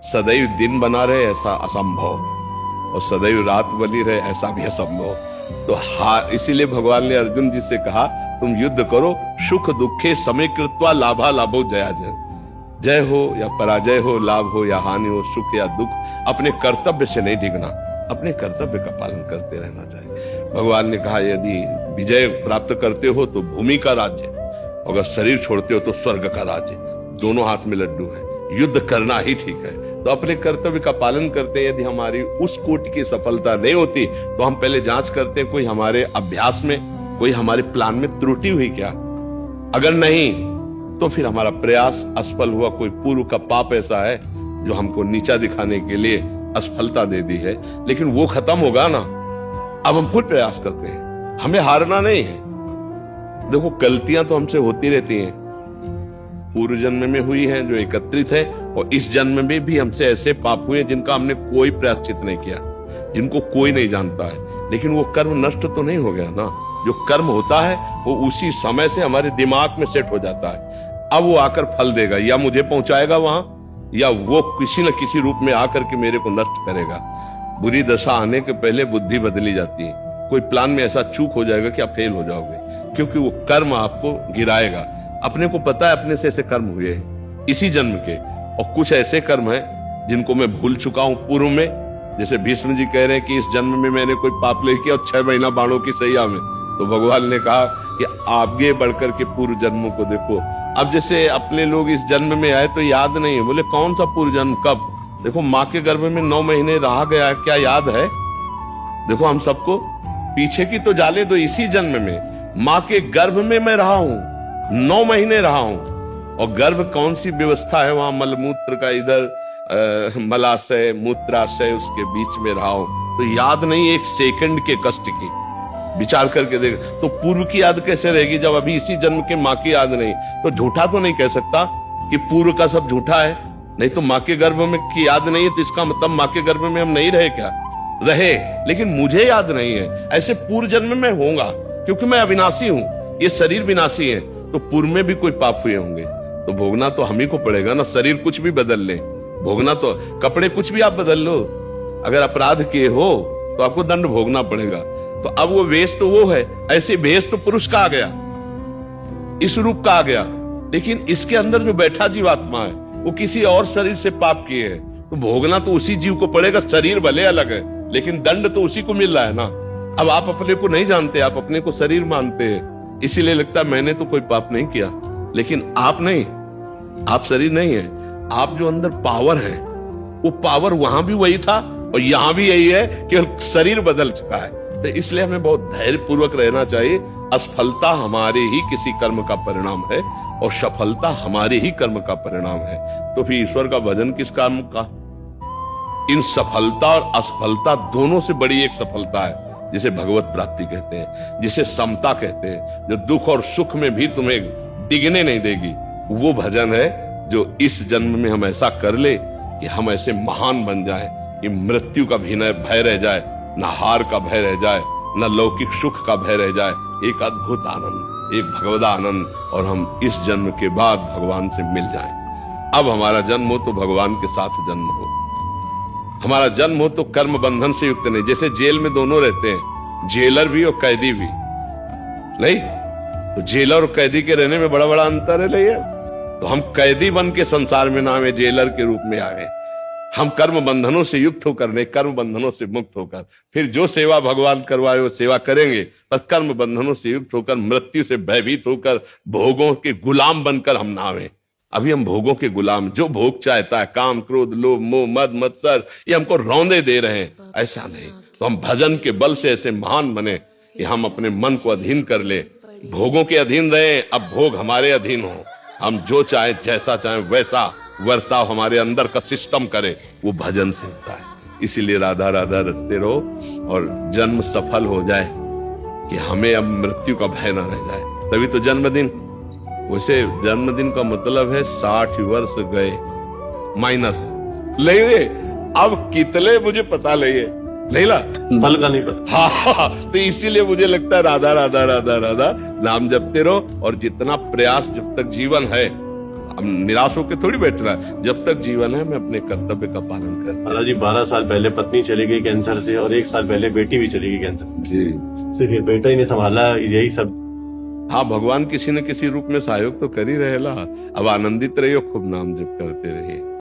सदैव दिन बना रहे ऐसा असंभव, और सदैव रात बनी रहे ऐसा भी असंभव। तो इसीलिए भगवान ने अर्जुन जी से कहा, तुम युद्ध करो, सुख दुखे समय कृत्वा लाभा लाभो जया जय। जय हो या पराजय हो, लाभ हो या हानि हो, सुख या दुख, अपने कर्तव्य से नहीं डिगना, अपने कर्तव्य का पालन करते रहना चाहिए। भगवान ने कहा, यदि विजय प्राप्त करते हो तो भूमि का राज्य, अगर शरीर छोड़ते हो तो स्वर्ग का राज्य। दोनों हाथ में लड्डू है, युद्ध करना ही ठीक है। तो अपने कर्तव्य का पालन करते हैं। यदि हमारी उस कोटि की सफलता नहीं होती तो हम पहले जांच करते हैं कोई हमारे अभ्यास में, कोई हमारे प्लान में त्रुटि हुई क्या। अगर नहीं तो फिर हमारा प्रयास असफल हुआ। कोई पूर्व का पाप ऐसा है जो हमको नीचा दिखाने के लिए असफलता दे दी है, लेकिन वो खत्म होगा ना। अब हम खुद प्रयास करते हैं, हमें हारना नहीं है। देखो, गलतियां तो हमसे होती रहती हैं, पूर्व जन्म में हुई हैं जो एकत्रित है, और इस जन्म में भी हमसे ऐसे पाप हुए जिनका हमने कोई प्रायश्चित नहीं किया, जिनको कोई नहीं जानता है। लेकिन वो कर्म नष्ट तो नहीं हो गया ना। जो कर्म होता है वो उसी समय से हमारे दिमाग में सेट हो जाता है। अब वो आकर फल देगा, या मुझे पहुंचाएगा वहां, या वो किसी न किसी रूप में आकर के मेरे को नष्ट करेगा। बुरी दशा आने के पहले बुद्धि बदली जाती है। कोई प्लान में ऐसा चूक हो जाएगा कि आप फेल हो जाओगे, क्योंकि वो कर्म आपको गिराएगा। अपने को पता है अपने से ऐसे कर्म हुए हैं इसी जन्म के, और कुछ ऐसे कर्म हैं जिनको मैं भूल चुका हूं पूर्व में। जैसे भीष्म जी कह रहे हैं कि इस जन्म में मैंने कोई पाप नहीं किया, और 6 महीना बाणों की सैया में। तो भगवान ने कहा कि आगे बढ़कर के पूर्व जन्मों को देखो। अब जैसे अपने लोग इस जन्म में आए तो याद नहीं है, बोले कौन सा पूर्व जन्म, कब? देखो, माँ के गर्भ में 9 महीने रहा गया, क्या याद है? देखो, हम सबको पीछे की तो जाले दो, इसी जन्म में माँ के गर्भ में मैं रहा हूं, 9 महीने रहा हूं। और गर्भ कौन सी व्यवस्था है वहां, मलमूत्र का, इधर मलाशय मूत्राशय, उसके बीच में रहा हूं। तो याद नहीं एक सेकंड के कष्ट की, विचार करके देख। तो पूर्व की याद कैसे रहेगी जब अभी इसी जन्म के माँ की याद नहीं? तो झूठा तो नहीं कह सकता कि पूर्व का सब झूठा है। नहीं तो माँ के गर्भ में की याद नहीं है तो इसका मतलब माँ के गर्भ में हम नहीं रहे क्या? रहे, लेकिन मुझे याद नहीं है। ऐसे पूर्व जन्म में होगा, क्योंकि मैं अविनाशी हूं, ये शरीर विनाशी है। तो पूर्व में भी कोई पाप हुए होंगे तो भोगना तो हम ही को पड़ेगा ना। शरीर कुछ भी बदल ले, भोगना तो, कपड़े कुछ भी आप बदल लो, अगर अपराध किए हो तो आपको दंड भोगना पड़ेगा। तो अब वो वेश तो वो है, ऐसे वेश तो पुरुष का आ गया, इस रूप का आ गया, लेकिन इसके अंदर जो बैठा जीवात्मा है वो किसी और शरीर से पाप किए है, तो भोगना तो उसी जीव को पड़ेगा। शरीर भले अलग है लेकिन दंड तो उसी को मिल रहा है ना। अब आप अपने को नहीं जानते, आप अपने को शरीर मानते हैं, इसीलिए लगता है मैंने तो कोई पाप नहीं किया। लेकिन आप नहीं, आप शरीर नहीं है। आप जो अंदर पावर है वो पावर वहां भी वही था और यहां भी यही है, केवल शरीर बदल चुका है। तो इसलिए हमें बहुत धैर्य पूर्वक रहना चाहिए। असफलता हमारे ही किसी कर्म का परिणाम है और सफलता हमारे ही कर्म का परिणाम है। तो फिर ईश्वर का भजन किस काम का? इन सफलता और असफलता दोनों से बड़ी एक सफलता है जिसे भगवत प्राप्ति कहते हैं, जिसे समता कहते हैं, जो दुख और सुख में भी तुम्हें डिगने नहीं देगी। वो भजन है जो इस जन्म में हम ऐसा कर ले कि हम ऐसे महान बन जाएं कि मृत्यु का भी न भय रह जाए, न हार का भय रह जाए, न लौकिक सुख का भय रह जाए। एक अद्भुत आनंद, एक भगवदा आनंद, और हम इस जन्म के बाद भगवान से मिल जाएं। अब हमारा जन्म हो तो भगवान के साथ जन्म हो, हमारा जन्म हो तो कर्म बंधन से युक्त नहीं। जैसे जेल में दोनों रहते हैं, जेलर भी और कैदी भी, नहीं तो जेलर और कैदी के रहने में बड़ा बड़ा अंतर है। नहीं, तो हम कैदी बन के संसार में ना हमें जेलर के रूप में आ गए। हम कर्म बंधनों से युक्त होकर नहीं, कर्म बंधनों से मुक्त होकर फिर जो सेवा भगवान करवाए वो सेवा करेंगे, पर कर्म बंधनों से युक्त होकर, मृत्यु से भयभीत होकर, भोगों के गुलाम बनकर हम ना आवे। अभी हम भोगों के गुलाम, जो भोग चाहता है, काम क्रोध लोभ मोह मद मत्सर, ये हमको रौंदे दे रहे हैं। ऐसा नहीं, तो हम भजन के बल से ऐसे महान बने कि हम अपने मन को अधीन कर ले, भोगों के अधीन रहे, अब भोग हमारे अधीन हो। हम जो चाहे, जैसा चाहे वैसा वर्ताव हमारे अंदर का सिस्टम करे, वो भजन से होता है। इसीलिए राधा राधा रटते रहो और जन्म सफल हो जाए कि हमें अब मृत्यु का भय न रह जाए। तभी तो जन्मदिन। वैसे जन्मदिन का मतलब है 60 वर्ष गए माइनस ले। अब कितने मुझे पता नहीं ला फल का नहीं पता। हाँ, तो इसीलिए मुझे लगता है राधा राधा राधा राधा नाम जपते रहो, और जितना प्रयास जब तक जीवन है अब निराश होकर थोड़ी बैठना है। जब तक जीवन है मैं अपने कर्तव्य का पालन कर। महाराज जी 12 साल पहले पत्नी चली गई कैंसर से और 1 साल पहले बेटी भी चली गई कैंसर जी। सिर्फ ये बेटा ही नहीं संभाला, यही सब। हाँ, भगवान किसी न किसी रूप में सहयोग तो कर ही रहेला। अब आनंदित रहिए, खूब नाम जप करते रहिए।